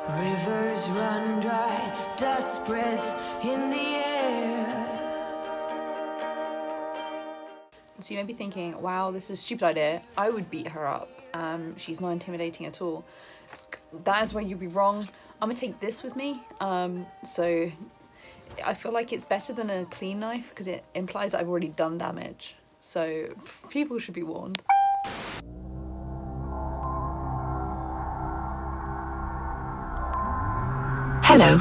Rivers run dry, dust breaths in the air. So you may be thinking, wow, this is a stupid idea. I would beat her up. She's not intimidating at all. That is where you'd be wrong. I'm gonna take this with me. So I feel like it's better than a clean knife because it implies that I've already done damage. So people should be warned. Hello.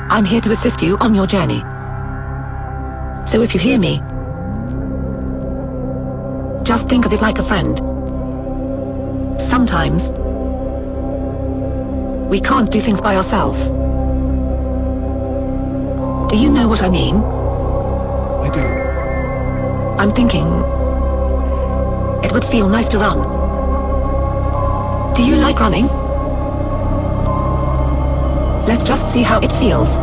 I'm here to assist you on your journey. So if you hear me, just think of it like a friend. Sometimes, we can't do things by ourselves. Do you know what I mean? I do. I'm thinking it would feel nice to run. Do you like running? Let's just see how it feels.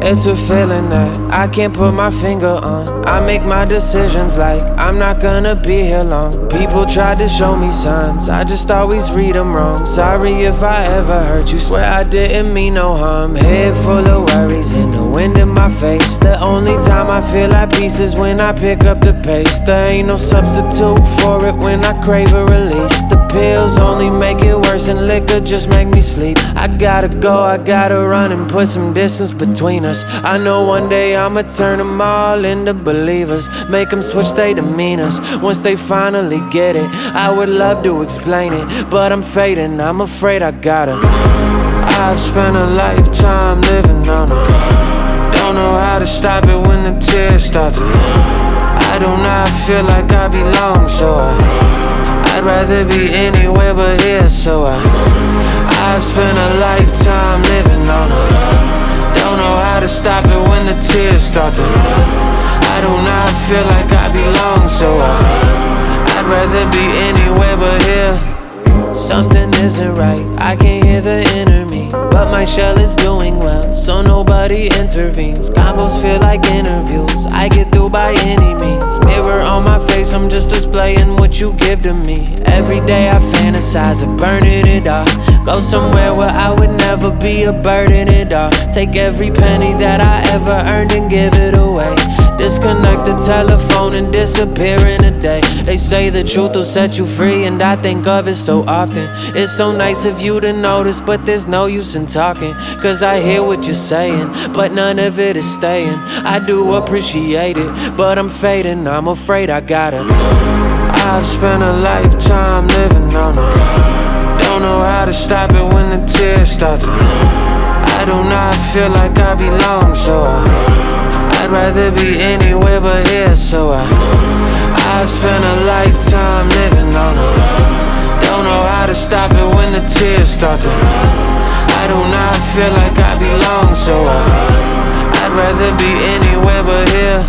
It's a feeling that I can't put my finger on. I make my decisions like I'm not gonna be here long. People tried to show me signs, I just always read them wrong. Sorry if I ever hurt you, swear I didn't mean no harm. Head full of worries and the wind in my face. The only time I feel at peace is when I pick up the pace. There ain't no substitute for it when I crave a release. The pills only make it worse and liquor just make me sleep. I gotta go, I gotta run and put some distance between us. I know one day I'ma turn them all into believers, make them switch their demeanors once they finally get it. I would love to explain it, but I'm fading, I'm afraid I gotta. I've spent a lifetime living on it. Don't know how to stop it when the tears start to. I do not feel like I belong, so I'd rather be anywhere but here, so I've spent a lifetime living on it. Don't know how to stop it when the tears start to. I do not feel like I belong, so I'd rather be anywhere but here. Something isn't right, I can hear the inner me, but my shell is doing well, so nobody intervenes. Combos feel like interviews, I get through by any means. Mirror on my face, I'm just displaying what you give to me. Every day I fantasize of burning it all. Go somewhere where I would never be a burden at all. Take every penny that I ever earned and give it away. Disconnect the telephone and disappear in a day. They say the truth will set you free, and I think of it so often. It's so nice of you to notice, but there's no use in talking. Cause I hear what you're saying, but none of it is staying. I do appreciate it, but I'm fading, I'm afraid I gotta. I've spent a lifetime living on it. Don't know how to stop it when the tears start to. I do not feel like I belong, so I'd rather be anywhere but here, so I've spent a lifetime living on it. Don't know how to stop it when the tears start to. I do not feel like I belong, so I'd rather be anywhere but here.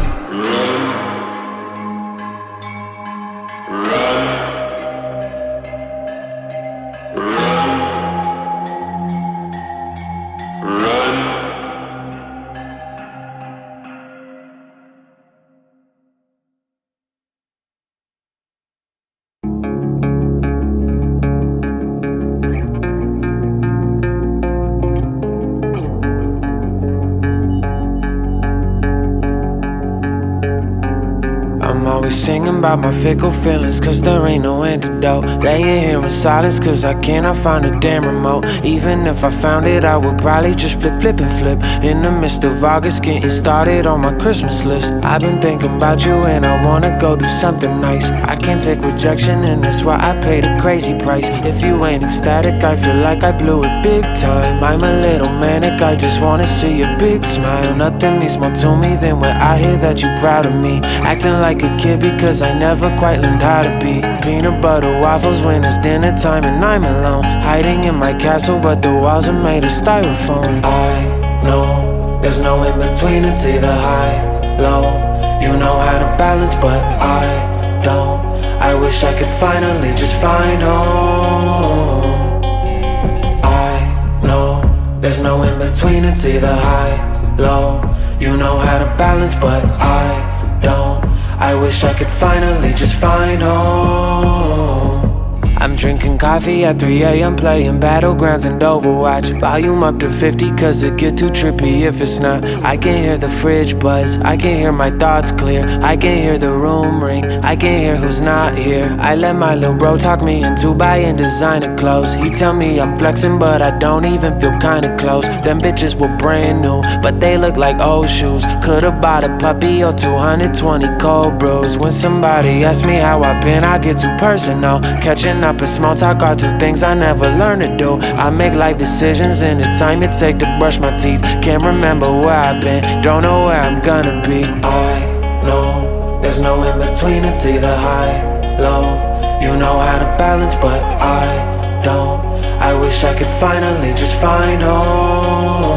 I'm always singing about my fickle feelings, cause there ain't no antidote. Laying here in silence, cause I cannot find a damn remote. Even if I found it, I would probably just flip and flip. In the midst of August, getting started on my Christmas list. I've been thinking about you and I wanna go do something nice. I can't take rejection and that's why I paid a crazy price. If you ain't ecstatic, I feel like I blew it big time. I'm a little manic, I just wanna see a big smile. Nothing means more to me than when I hear that you're proud of me. Acting like a kid because I never quite learned how to be. Peanut butter waffles when it's dinner time and I'm alone. Hiding in my castle but the walls are made of styrofoam. I know there's no in between, it's either high, low. You know how to balance but I don't. I wish I could finally just find home. I there's no in between, it's either high, low. You know how to balance, but I don't. I wish I could finally just find home. I'm drinking coffee at 3 a.m. playing Battlegrounds and Overwatch. Volume up to 50 cause it get too trippy if it's not. I can hear the fridge buzz, I can hear my thoughts clear. I can hear the room ring, I can hear who's not here. I let my little bro talk me into buying designer clothes. He tell me I'm flexing but I don't even feel kinda close. Them bitches were brand new, but they look like old shoes. Could've bought a puppy or 220 cold brews. When somebody asks me how I've been, I get too personal. Catching up and small talk are two things I never learned to do. I make life decisions in the time it take to brush my teeth. Can't remember where I've been, don't know where I'm gonna be. I know there's no in between, it's either high, low. You know how to balance but I don't. I wish I could finally just find home.